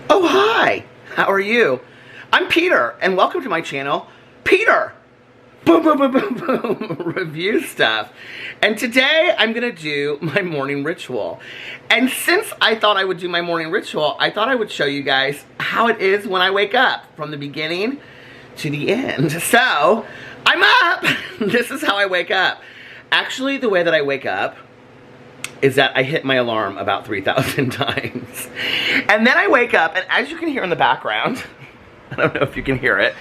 Oh, hi. How are you? I'm Peter, and welcome to my channel, Peter. Boom, boom, boom, boom, boom. Review stuff. And today I'm gonna do my morning ritual. And since I thought I would do my morning ritual, I thought I would show you guys how it is when I wake up, from the beginning to the end. So, I'm up. This is how I wake up. Actually, the way that I wake up is that I hit my alarm about 3,000 times. And then I wake up, and as you can hear in the background, I don't know if you can hear it,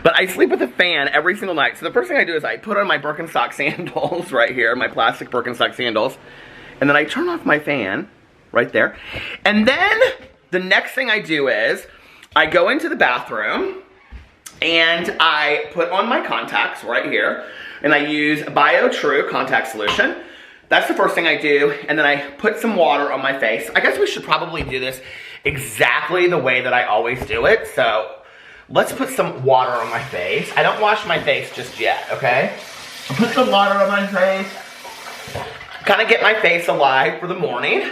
but I sleep with a fan every single night. So the first thing I do is I put on my Birkenstock sandals right here, my plastic Birkenstock sandals, and then I turn off my fan right there. And then the next thing I do is I go into the bathroom and I put on my contacts right here, and I use BioTrue contact solution. That's the first thing I do, and then I put some water on my face. I guess we should probably do this exactly the way that I always do it, so let's put some water on my face. I don't wash my face just yet, okay? I'll put some water on my face. Kind of get my face alive for the morning.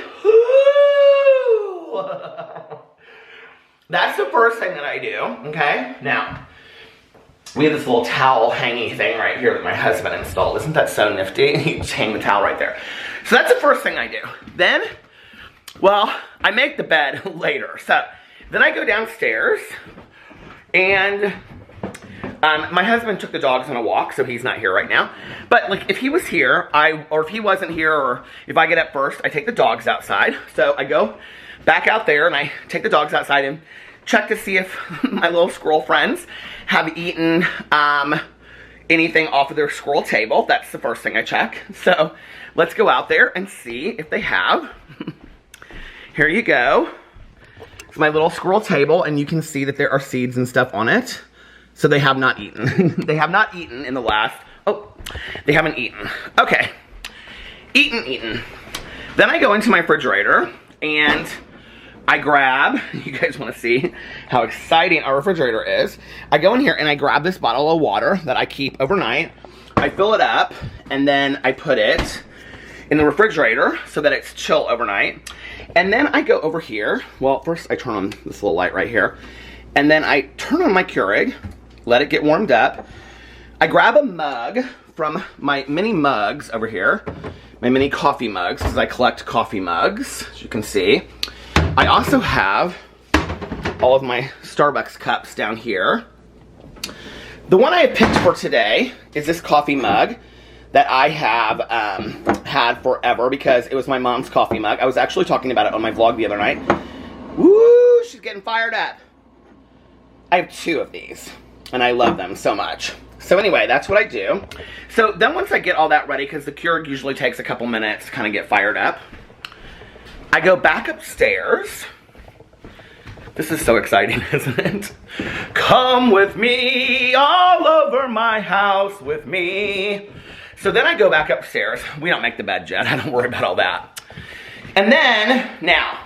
That's the first thing that I do, okay? Now, we have this little towel hangy thing right here that my husband installed. Isn't that so nifty? You just hang the towel right there. So that's the first thing I do. Then, well, I make the bed later. So then I go downstairs, and my husband took the dogs on a walk, so he's not here right now. But like, if he was here, or if he wasn't here, or if I get up first, I take the dogs outside. So I go back out there, and I take the dogs outside and check to see if my little squirrel friends have eaten anything off of their squirrel table. That's the first thing I check. So let's go out there and see if they have. Here you go. It's my little squirrel table, and you can see that there are seeds and stuff on it. So they have not eaten. They have not eaten in the last, oh, they haven't eaten. Okay, eaten. Then I go into my refrigerator, and I grab, you guys want to see how exciting our refrigerator is. I go in here and I grab this bottle of water that I keep overnight. I fill it up, and then I put it in the refrigerator so that it's chill overnight. And then I go over here. Well, first I turn on this little light right here. And then I turn on my Keurig, let it get warmed up. I grab a mug from my mini mugs over here, my mini coffee mugs, because I collect coffee mugs, as you can see. I also have all of my Starbucks cups down here. The one I have picked for today is this coffee mug that I have had forever because it was my mom's coffee mug. I was actually talking about it on my vlog the other night. Woo, she's getting fired up. I have 2 of these, and I love them so much. So anyway, that's what I do. So then once I get all that ready, because the Keurig usually takes a couple minutes to kind of get fired up, I go back upstairs. This is so exciting, isn't it? Come with me, all over my house with me. So then I go back upstairs. We don't make the bed yet. I don't worry about all that. And then, now,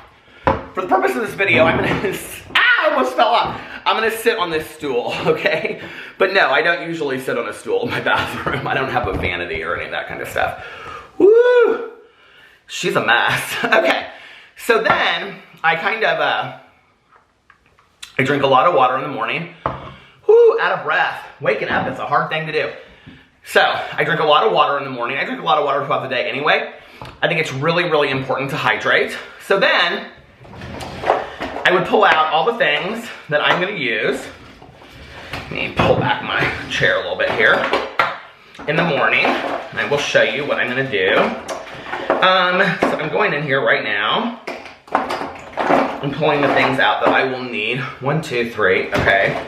for the purpose of this video, I'm gonna, I almost fell off. I'm gonna sit on this stool, okay? But no, I don't usually sit on a stool in my bathroom. I don't have a vanity or any of that kind of stuff. Woo! She's a mess. Okay, so then I kind of, I drink a lot of water in the morning. Whoo, out of breath. Waking up is a hard thing to do. So, I drink a lot of water in the morning. I drink a lot of water throughout the day anyway. I think it's really, really important to hydrate. So then, I would pull out all the things that I'm gonna use. Let me pull back my chair a little bit here. In the morning, and I will show you what I'm gonna do. So I'm going in here right now. I'm pulling the things out that I will need. 1, 2, 3, okay.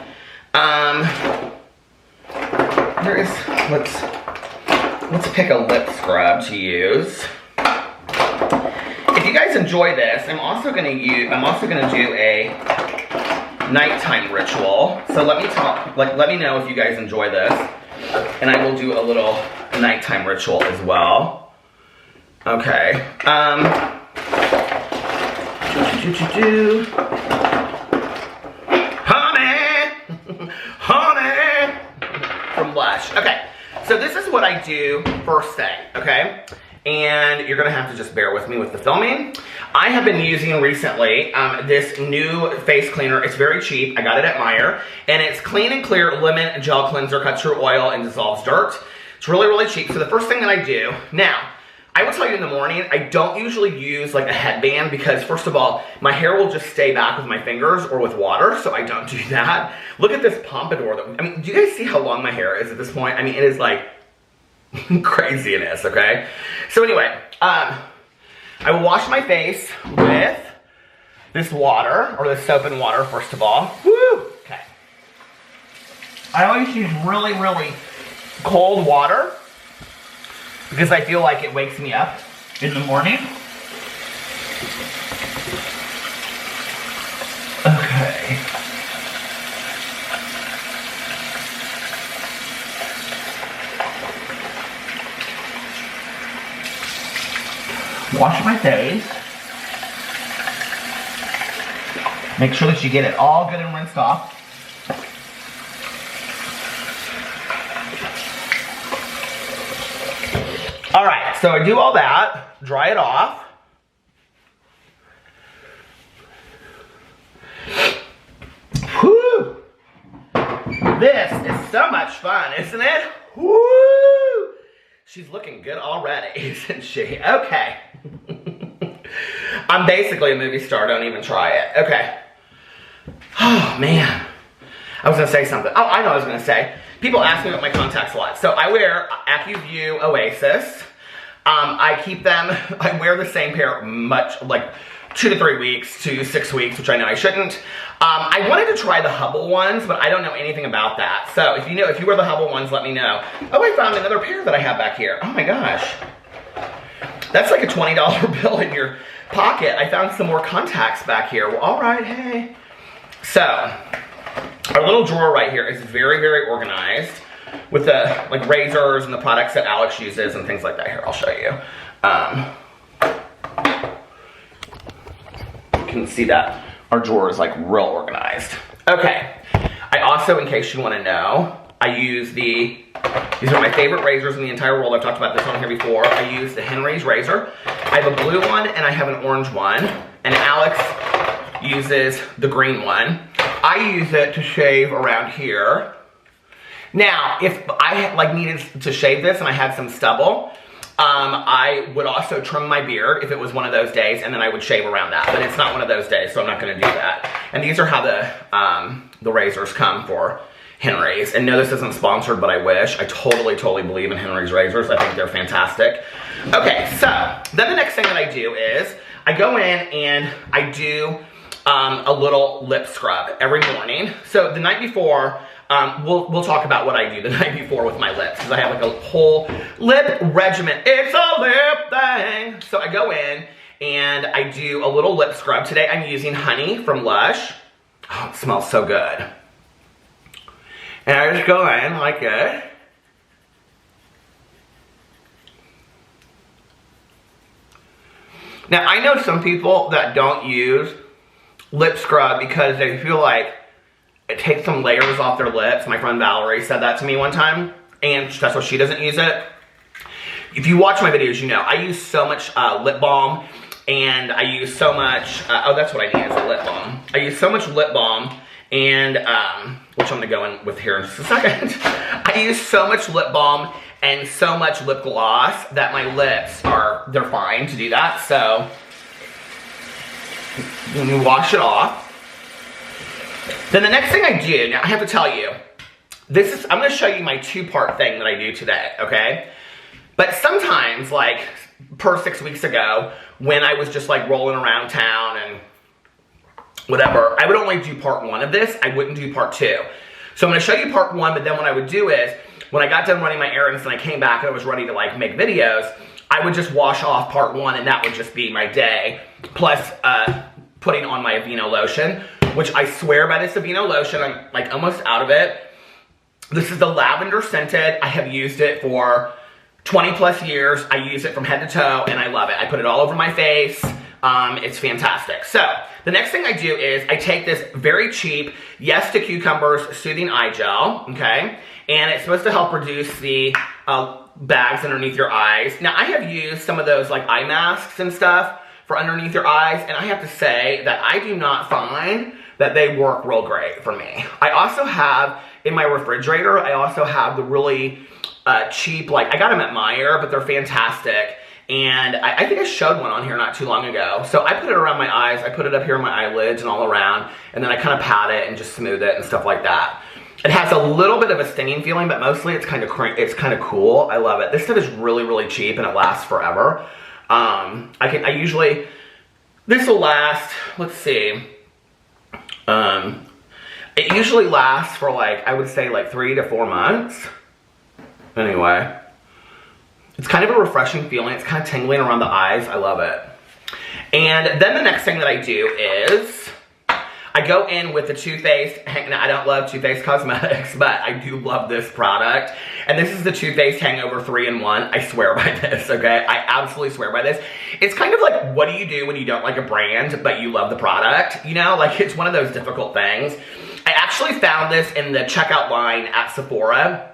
Here is, let's pick a lip scrub to use. If you guys enjoy this, I'm also gonna do a nighttime ritual. So let me know if you guys enjoy this. And I will do a little nighttime ritual as well. Okay, honey, from Blush. Okay, so this is what I do first thing, okay? and you're gonna have to just bear with me with the filming. I have been using recently this new face cleaner. It's very cheap. I got it at Meijer, and it's Clean and Clear Lemon Gel Cleanser, cuts through oil and dissolves dirt. It's really, really cheap. So the first thing that I do, now, I will tell you in the morning, I don't usually use like a headband because first of all, my hair will just stay back with my fingers or with water, so I don't do that. Look at this pompadour. I mean, do you guys see how long my hair is at this point? I mean, it is like craziness, okay? So anyway, I will wash my face with this water, or this soap and water, first of all. Woo! Okay. I always use really, really cold water because I feel like it wakes me up in the morning. Okay. Wash my face. Make sure that you get it all good and rinsed off. All right, so I do all that, dry it off. Whew! This is so much fun, isn't it? Woo! She's looking good already, isn't she? Okay. I'm basically a movie star, don't even try it. Okay. Oh, man. I was gonna say something. Oh, I know what I was gonna say. People ask me about my contacts a lot. So I wear AccuView Oasis. I keep them, I wear the same pair like 2 to 3 weeks to 6 weeks, which I know I shouldn't. I wanted to try the Hubble ones, but I don't know anything about that. So if you wear the Hubble ones, let me know. Oh, I found another pair that I have back here. Oh my gosh. That's like a $20 bill in your pocket. I found some more contacts back here. Well, all right, hey. So, our little drawer right here is very, very organized with the like razors and the products that Alex uses and things like that. Here, I'll show you. You can see that our drawer is like real organized. Okay, I also, in case you want to know, I use these are my favorite razors in the entire world. I've talked about this on here before. I use the Henry's razor. I have a blue one and I have an orange one, and Alex uses the green one. I use it to shave around here. Now, if I like needed to shave this and I had some stubble, I would also trim my beard if it was one of those days, and then I would shave around that. But it's not one of those days, so I'm not going to do that. And these are how the razors come for Henry's. And no, this isn't sponsored, but I wish. I totally, totally believe in Henry's razors. I think they're fantastic. Okay, so then the next thing that I do is I go in and I do a little lip scrub every morning. So the night before, we'll talk about what I do the night before with my lips, because I have like a whole lip regimen. It's a lip thing. So I go in and I do a little lip scrub. Today I'm using Honey from Lush. Oh, it smells so good. And I just go in like this. Now I know some people that don't use lip scrub because they feel like it takes some layers off their lips. My friend Valerie said that to me one time, and that's why she doesn't use it. If you watch my videos, you know I use so much lip balm, and I use so much, oh, that's what I need is a lip balm. I use so much lip balm, and, which I'm gonna go in with here in just a second. I use so much lip balm and so much lip gloss that my lips they're fine to do that. So, when you wash it off, then the next thing I do, now I have to tell you, I'm gonna show you my 2-part thing that I do today, okay? But sometimes, like, per 6 weeks ago, when I was just like rolling around town and whatever, I would only do part 1 of this. I wouldn't do part 2. So I'm gonna show you part 1, but then what I would do is, when I got done running my errands and I came back and I was ready to like make videos, I would just wash off part 1 and that would just be my day. Plus putting on my Aveeno lotion, which I swear by this Aveeno lotion, I'm like almost out of it. This is the lavender scented. I have used it for 20 plus years. I use it from head to toe and I love it. I put it all over my face. It's fantastic. So the next thing I do is I take this very cheap Yes to Cucumbers Soothing Eye Gel, okay? And it's supposed to help reduce the bags underneath your eyes. Now, I have used some of those like eye masks and stuff for underneath your eyes, and I have to say that I do not find that they work real great for me. I also have, in my refrigerator, I also have the really cheap, like, I got them at Meijer, but they're fantastic. And I think I showed one on here not too long ago. So I put it around my eyes, I put it up here on my eyelids and all around, and then I kind of pat it and just smooth it and stuff like that. It has a little bit of a stinging feeling, but mostly it's kind of cool. I love it. This stuff is really, really cheap and it lasts forever. This will last, let's see. It usually lasts for like, I would say like 3 to 4 months. Anyway. It's kind of a refreshing feeling. It's kind of tingling around the eyes. I love it. And then the next thing that I do is I go in with the Too Faced. Now, I don't love Too Faced Cosmetics, but I do love this product. And this is the Too Faced Hangover 3-in-1. I swear by this, okay? I absolutely swear by this. It's kind of like, what do you do when you don't like a brand, but you love the product? You know, like it's one of those difficult things. I actually found this in the checkout line at Sephora.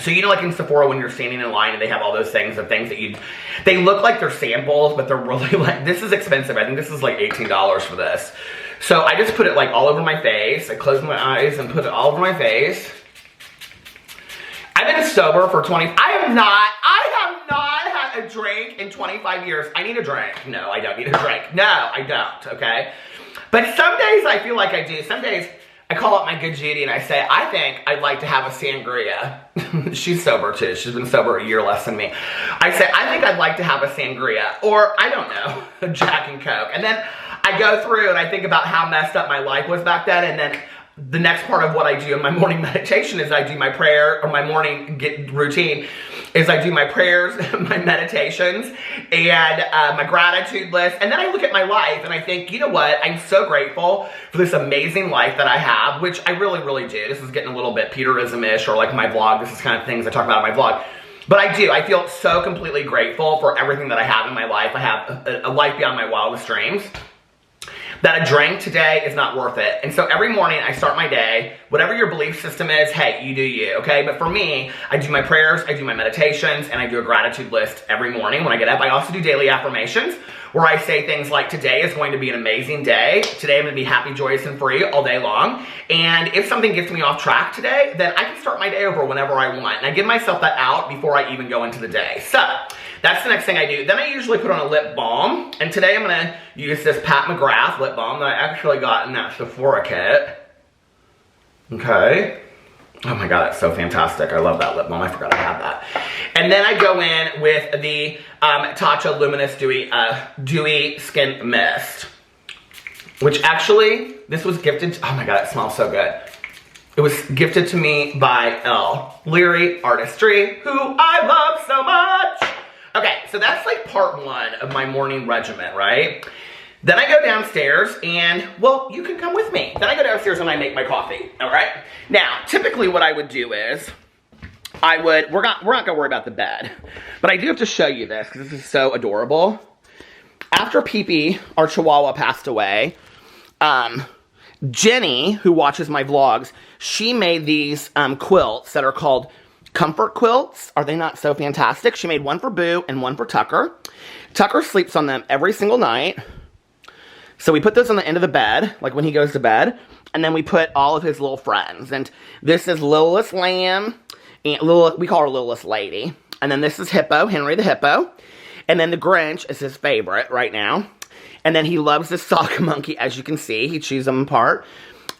So you know, like in Sephora when you're standing in line and they have all those things of things that they look like they're samples, but they're really like, this is expensive. I think this is like $18 for this. So I just put it like all over my face. I close my eyes and put it all over my face. I've been sober for I have not had a drink in 25 years. I need a drink. No, I don't need a drink. No, I don't, okay? But some days I feel like I do. Some days I call up my good Judy and I say, I think I'd like to have a sangria. She's sober too. She's been sober a year less than me. I say, I think I'd like to have a sangria, or I don't know, a Jack and Coke. And then I go through and I think about how messed up my life was back then, and then the next part of what I do in my morning meditation is I do my prayer, or my morning routine is I do my prayers, my meditations, and my gratitude list. And then I look at my life and I think, you know what? I'm so grateful for this amazing life that I have, which I really, really do. This is getting a little bit Peterism-ish, or like my vlog. This is kind of things I talk about in my vlog. But I do. I feel so completely grateful for everything that I have in my life. I have a life beyond my wildest dreams. That a drink today is not worth it. And so every morning I start my day, whatever your belief system is, hey, you do you, okay? But for me, I do my prayers, I do my meditations, and I do a gratitude list every morning when I get up. I also do daily affirmations where I say things like, today is going to be an amazing day. Today I'm going to be happy, joyous, and free all day long. And if something gets me off track today, then I can start my day over whenever I want. And I give myself that out before I even go into the day. So that's the next thing I do. Then I usually put on a lip balm. And today I'm going to use this Pat McGrath lip balm that I actually got in that Sephora kit. Okay. Oh my God, it's so fantastic. I love that lip balm. I forgot I had that. And then I go in with the Tatcha Luminous Dewy Skin Mist. Which actually, this was gifted, oh my God, it smells so good. It was gifted to me by Elle Leary Artistry, who I love so much. Okay, so that's like part one of my morning regimen, right? Then I go downstairs and, well, you can come with me. Then I go downstairs and I make my coffee, all right? Now, typically what I would do is, we're not gonna worry about the bed, but I do have to show you this because this is so adorable. After Pee-Pee, our Chihuahua, passed away, Jenny, who watches my vlogs, she made these quilts that are called comfort quilts. Are they not so fantastic? She made one for Boo and one for Tucker. Tucker sleeps on them every single night. So we put those on the end of the bed, like when he goes to bed, and then we put all of his little friends. And this is Littlest Lamb, and we call her Littlest Lady. And then this is Hippo, Henry the Hippo. And then the Grinch is his favorite right now. And then he loves this sock monkey, as you can see. He chews them apart.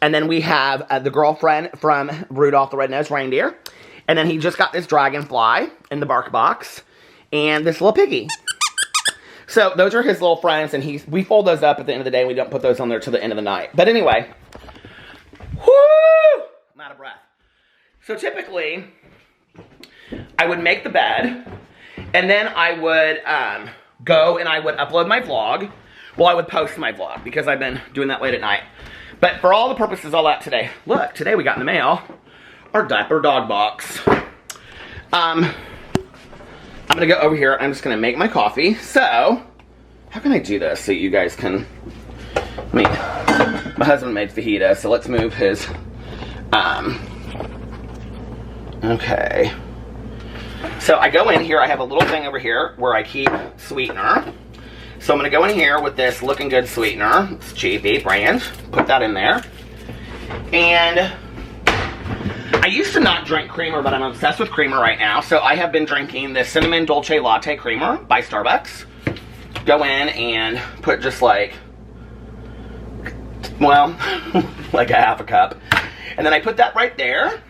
And then we have the girlfriend from Rudolph the Red-Nosed Reindeer. And then he just got this dragonfly in the bark box. And this little piggy. So those are his little friends, and we fold those up at the end of the day, and we don't put those on there till the end of the night. But anyway, whoo! I'm out of breath. So typically, I would make the bed, and then I would go and I would upload my vlog. Well, I would post my vlog, because I've been doing that late at night. But for all the purposes, all that today, look, today we got in the mail our diaper dog box. I'm going to go over here. I'm just going to make my coffee. So, how can I do this so you guys can... my husband made fajita, so let's move his... okay. So I go in here, I have a little thing over here where I keep sweetener. So I'm gonna go in here with this Looking Good sweetener. It's cheapy brand. Put that in there. And I used to not drink creamer, but I'm obsessed with creamer right now. So I have been drinking the Cinnamon Dolce Latte Creamer by Starbucks. Go in and put just like, well, like a half a cup. And then I put that right there.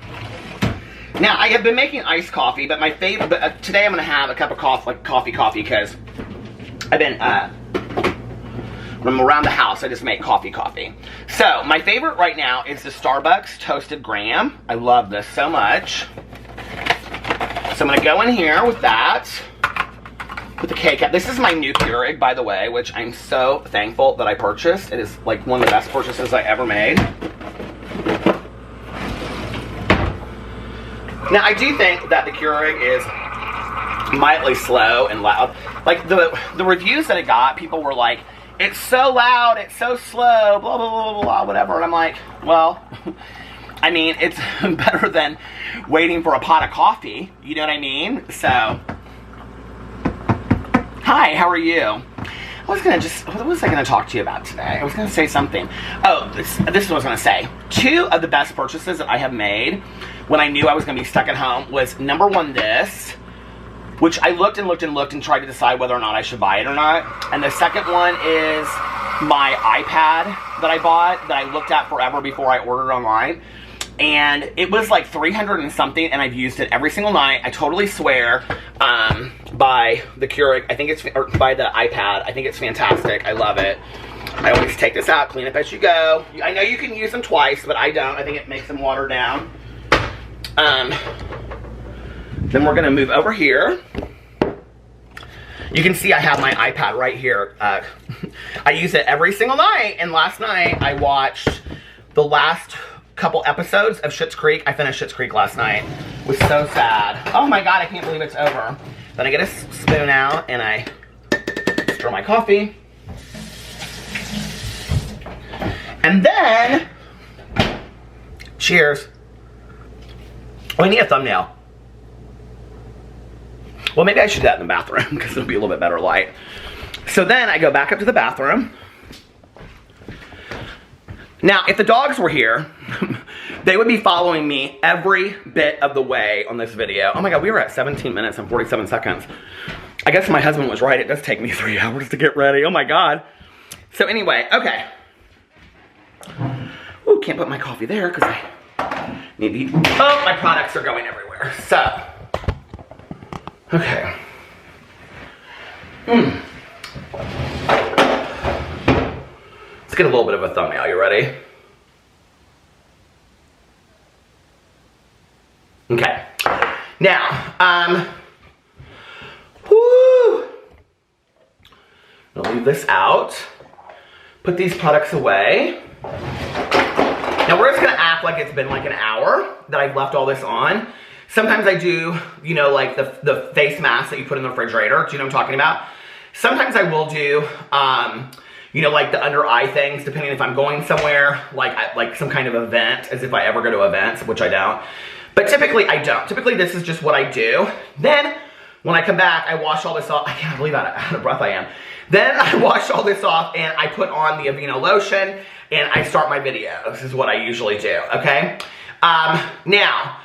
Now, I have been making iced coffee, but my favorite, today I'm going to have a cup of coffee, because I've been, when I'm around the house, I just make coffee. So, my favorite right now is the Starbucks Toasted Graham. I love this so much. So, I'm going to go in here with that, with the K-Cup. This is my new Keurig, by the way, which I'm so thankful that I purchased. It is like one of the best purchases I ever made. Now, I do think that the Keurig is mildly slow and loud. Like, the reviews that it got, people were like, it's so loud, it's so slow, blah, blah, blah, blah, whatever. And I'm like, well, I mean, it's better than waiting for a pot of coffee. You know what I mean? So, hi, how are you? what was I gonna talk to you about today? I was gonna say something. Oh, this is what I was gonna say. Two of the best purchases that I have made when I knew I was gonna be stuck at home was, number one, this, which I looked and tried to decide whether or not I should buy it or not. And the second one is my iPad that I bought, that I looked at forever before I ordered online. And it was like 300 and something, and I've used it every single night. I totally swear by the Keurig. I think it's, or by the iPad. I think it's fantastic. I love it. I always take this out, clean up as you go. I know you can use them twice, but I don't. I think it makes them water down. Then we're gonna move over here. You can see I have my iPad right here. I use it every single night, and last night I watched the last couple episodes of Schitt's Creek. I finished Schitt's Creek last night. It was so sad. Oh my god, I can't believe it's over. Then I get a spoon out and I stir my coffee. And then, cheers. Oh, I need a thumbnail. Well, maybe I should do that in the bathroom because it'll be a little bit better light. So then I go back up to the bathroom. Now, if the dogs were here, they would be following me every bit of the way on this video. Oh my god, we were at 17 minutes and 47 seconds. I guess my husband was right. It does take me 3 hours to get ready. Oh my god. So anyway, okay. Ooh, can't put my coffee there because I need to eat. Oh, my products are going everywhere. So, okay. Let's get a little bit of a thumbnail. You ready? Okay. Now, whoo! I'll leave this out. Put these products away. Now we're just gonna act like it's been like an hour that I've left all this on. Sometimes I do, you know, like the face mask that you put in the refrigerator. Do you know what I'm talking about? Sometimes I will do, you know, like the under eye things, depending if I'm going somewhere, like some kind of event, as if I ever go to events, which I don't. But typically I don't. Typically this is just what I do. Then when I come back, I wash all this off. I can't believe how out of breath I am. Then I wash all this off and I put on the Aveeno lotion and I start my video. This is what I usually do, okay? Now,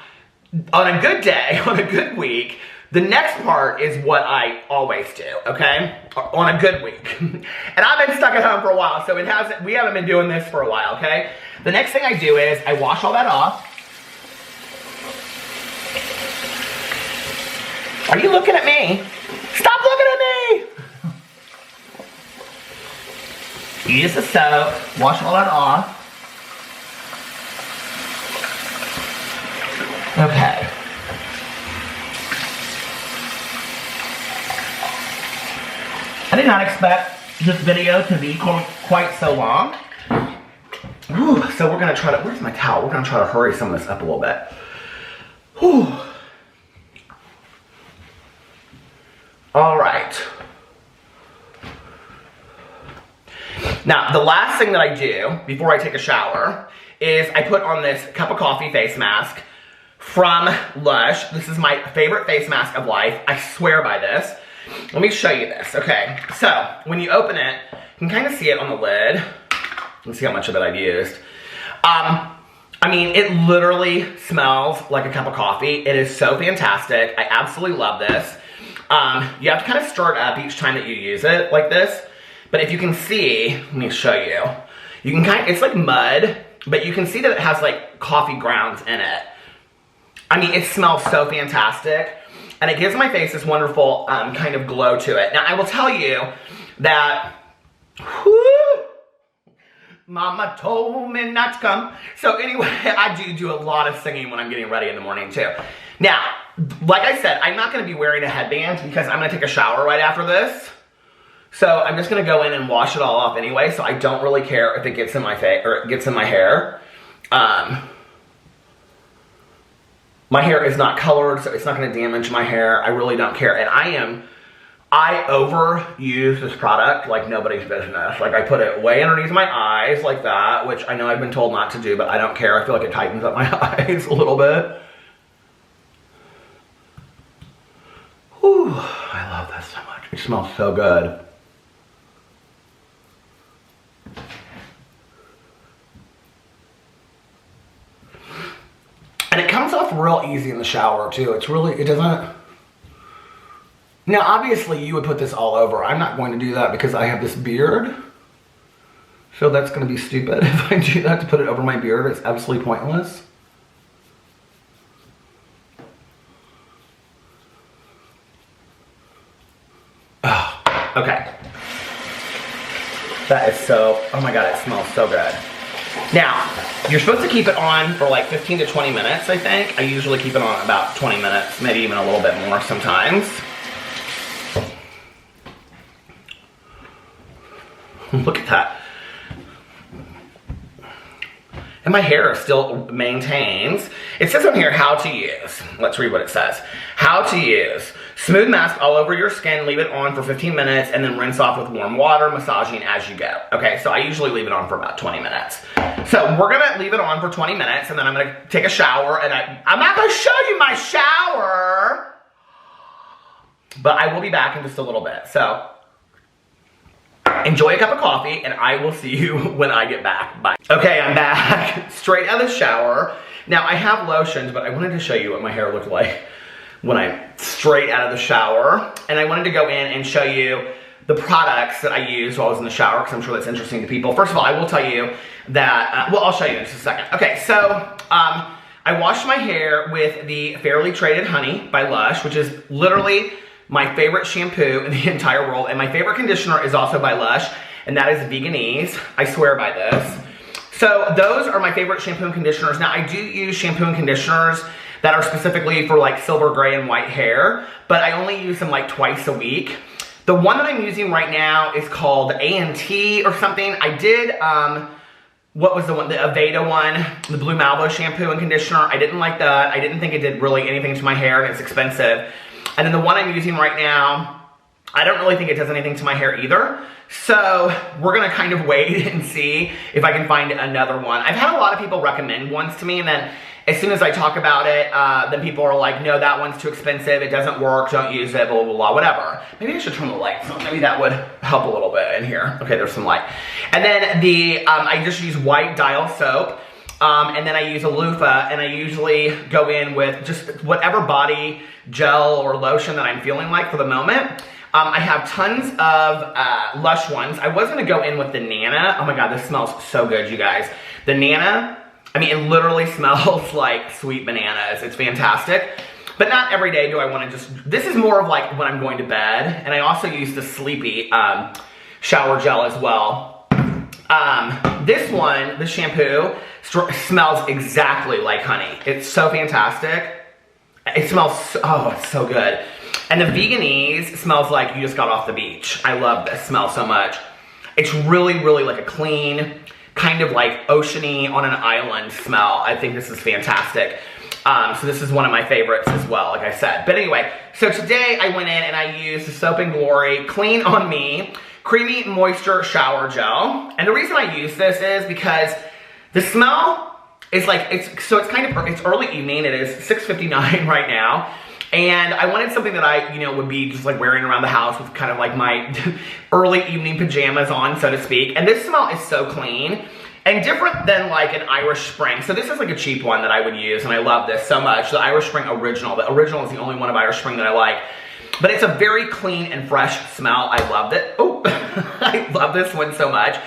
on a good day, on a good week, the next part is what I always do, okay? On a good week. And I've been stuck at home for a while, so we haven't been doing this for a while, okay? The next thing I do is I wash all that off. Are you looking at me? Stop looking at me! Use the soap, wash all that off. Okay. I did not expect this video to be quite so long. Whew, so we're gonna try to, where's my towel? We're gonna try to hurry some of this up a little bit. Whew. All right. Now, the last thing that I do before I take a shower is I put on this cup of coffee face mask from Lush. This is my favorite face mask of life. I swear by this. Let me show you this. Okay, so when you open it, you can kind of see it on the lid. You can see how much of it I've used. I mean, it literally smells like a cup of coffee. It is so fantastic. I absolutely love this. You have to kind of stir it up each time that you use it like this. But if you can see, let me show you. You can kind of, it's like mud, but you can see that it has like coffee grounds in it. I mean, it smells so fantastic. And it gives my face this wonderful kind of glow to it. Now, I will tell you that, whoo, Mama told me not to come. So anyway, I do a lot of singing when I'm getting ready in the morning too. Now, like I said, I'm not gonna be wearing a headband because I'm gonna take a shower right after this. So I'm just gonna go in and wash it all off anyway, so I don't really care if it gets in my face or it gets in my hair. My hair is not colored, so it's not gonna damage my hair. I really don't care. And I overuse this product like nobody's business. Like I put it way underneath my eyes like that, which I know I've been told not to do, but I don't care. I feel like it tightens up my eyes a little bit. Whew, I love this so much. It smells so good. And it comes off real easy in the shower too. It's really, it doesn't. Now obviously you would put this all over. I'm not going to do that because I have this beard. So that's going to be stupid if I do that to put it over my beard. It's absolutely pointless. Oh, okay. That is so, oh my God, it smells so good. Now, you're supposed to keep it on for like 15 to 20 minutes, I think. I usually keep it on about 20 minutes, maybe even a little bit more sometimes. Look at that. And my hair still maintains. It says on here how to use. Let's read what it says. How to use. Smooth mask all over your skin, leave it on for 15 minutes, and then rinse off with warm water, massaging as you go. Okay, so I usually leave it on for about 20 minutes. So we're gonna leave it on for 20 minutes, and then I'm gonna take a shower, and I'm not gonna show you my shower, but I will be back in just a little bit. So enjoy a cup of coffee, and I will see you when I get back. Bye. Okay, I'm back, straight out of the shower. Now, I have lotions, but I wanted to show you what my hair looked like when I'm straight out of the shower. And I wanted to go in and show you the products that I used while I was in the shower, because I'm sure that's interesting to people. First of all, I will tell you that, well, I'll show you in just a second. Okay, so I washed my hair with the Fairly Traded Honey by Lush, which is literally my favorite shampoo in the entire world. And my favorite conditioner is also by Lush, and that is Veganese. I swear by this. So those are my favorite shampoo and conditioners. Now, I do use shampoo and conditioners that are specifically for like silver, gray, and white hair, but I only use them like twice a week. The one that I'm using right now is called A&T or something. I did, what was the one? The Aveda one, the Blue Malvo shampoo and conditioner. I didn't like that. I didn't think it did really anything to my hair, and it's expensive. And then the one I'm using right now, I don't really think it does anything to my hair either. So we're gonna kind of wait and see if I can find another one. I've had a lot of people recommend ones to me, and then as soon as I talk about it, then people are like, no, that one's too expensive, it doesn't work, don't use it, blah, blah, blah, whatever. Maybe I should turn the lights on. Maybe that would help a little bit in here. Okay, there's some light. And then I just use white Dial soap, and then I use a loofah, and I usually go in with just whatever body gel or lotion that I'm feeling like for the moment. I have tons of Lush ones. I was gonna go in with the Nana. Oh my God, this smells so good, you guys. The Nana, I mean, it literally smells like sweet bananas. It's fantastic. But not every day do I want to just, this is more of like when I'm going to bed. And I also use the Sleepy shower gel as well. This one, the shampoo, smells exactly like honey. It's so fantastic. It smells, oh, it's so good. And the Veganese smells like you just got off the beach. I love this smell so much. It's really, really like a clean, kind of like oceany on an island smell. I think this is fantastic. So this is one of my favorites as well, like I said. But anyway, so today I went in and I used the Soap & Glory Clean On Me Creamy Moisture Shower Gel. And the reason I use this is because the smell it's like, it's early evening. It is 6:59 right now. And I wanted something that I, would be just like wearing around the house with kind of like my early evening pajamas on, so to speak. And this smell is so clean and different than like an Irish Spring. So this is like a cheap one that I would use, and I love this so much. The Irish Spring Original. The Original is the only one of Irish Spring that I like. But it's a very clean and fresh smell. I loved it. Oh, I love this one so much.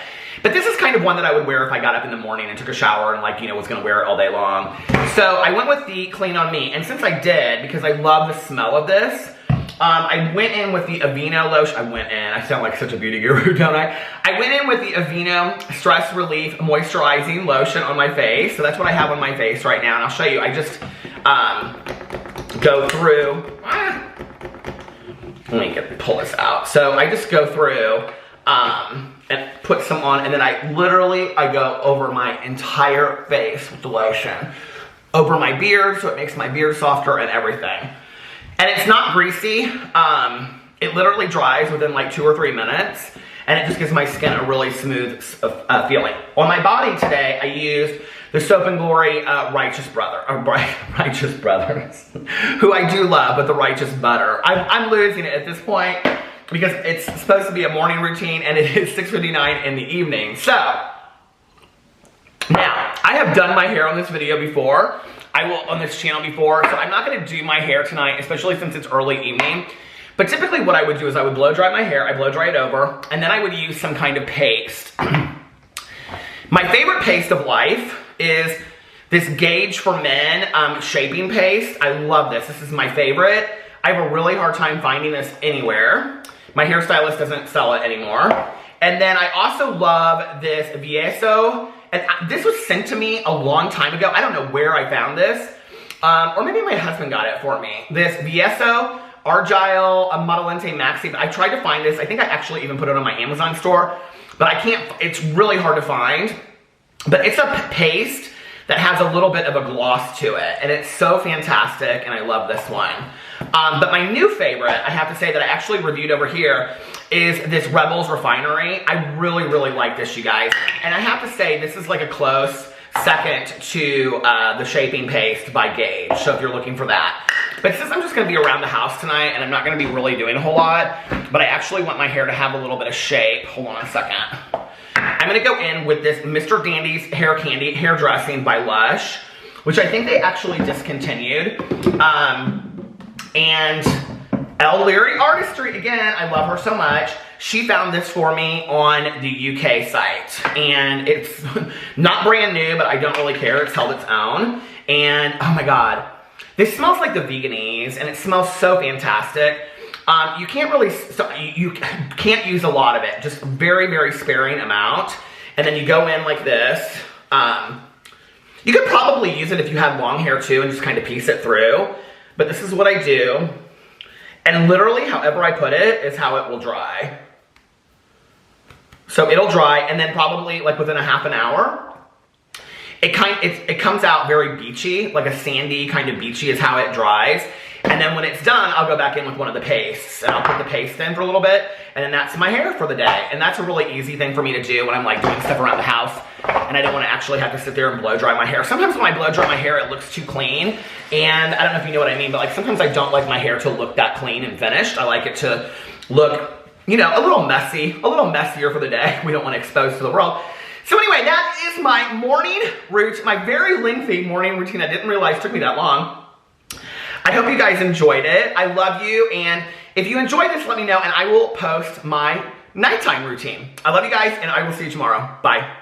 But this is kind of one that I would wear if I got up in the morning and took a shower and like, was gonna wear it all day long. So I went with the Clean on Me. And since I did, because I love the smell of this, I went in with the Aveeno lotion. I sound like such a beauty guru, don't I? I went in with the Aveeno Stress Relief Moisturizing Lotion on my face. So that's what I have on my face right now. And I'll show you. I just go through. Let me pull this out. So I just go through and put some on, and then I go over my entire face with the lotion. Over my beard, so it makes my beard softer and everything. And it's not greasy. It literally dries within like 2 or 3 minutes, and it just gives my skin a really smooth feeling. On my body today, I used the Soap and Glory Righteous Brothers, who I do love, but the Righteous Butter. I'm losing it at this point because it's supposed to be a morning routine, and it is 6:59 in the evening. So, now, I have done my hair on this video before. On this channel before, so I'm not gonna do my hair tonight, especially since it's early evening. But typically what I would do is I would blow dry my hair, I blow dry it over, and then I would use some kind of paste. My favorite paste of life is this Gauge for Men shaping paste. I love this. This is my favorite. I have a really hard time finding this anywhere. My hairstylist doesn't sell it anymore. And then I also love this Vieso. And this was sent to me a long time ago. I don't know where I found this. Or maybe my husband got it for me. This Vieso Argyle Modelente Maxi. I tried to find this. I think I actually even put it on my Amazon store. But I can't, it's really hard to find. But it's a paste that has a little bit of a gloss to it. And it's so fantastic, and I love this one. But my new favorite, I have to say, that I actually reviewed over here is this Rebels Refinery. I really, really like this, you guys. And I have to say, this is like a close second to the shaping paste by Gauge. So if you're looking for that. But since I'm just gonna be around the house tonight and I'm not gonna be really doing a whole lot, but I actually want my hair to have a little bit of shape. Hold on a second. I'm gonna go in with this Mr. Dandy's Hair Candy Hair Dressing by Lush, which I think they actually discontinued. And Elle Leary Artistry, again, I love her so much. She found this for me on the UK site. And it's not brand new, but I don't really care. It's held its own. And, oh my God, this smells like the Veganese, and it smells so fantastic. You can't use a lot of it, just very, very sparing amount. And then you go in like this. You could probably use it if you had long hair too and just kind of piece it through. But this is what I do. And literally, however I put it is how it will dry. So it'll dry, and then probably like within a half an hour, it comes out very beachy, like a sandy kind of beachy is how it dries. And then when it's done, I'll go back in with one of the pastes, and I'll put the paste in for a little bit, and then that's my hair for the day. And that's a really easy thing for me to do when I'm like doing stuff around the house, and I don't want to actually have to sit there and blow dry my hair. Sometimes when I blow dry my hair, it looks too clean, and I don't know if you know what I mean, but like sometimes I don't like my hair to look that clean and finished. I like it to look, a little messy, a little messier for the day. We don't want to expose to the world. So anyway, that is my morning routine, my very lengthy morning routine. I didn't realize it took me that long. I hope you guys enjoyed it. I love you, and if you enjoyed this, let me know, and I will post my nighttime routine. I love you guys, and I will see you tomorrow. Bye.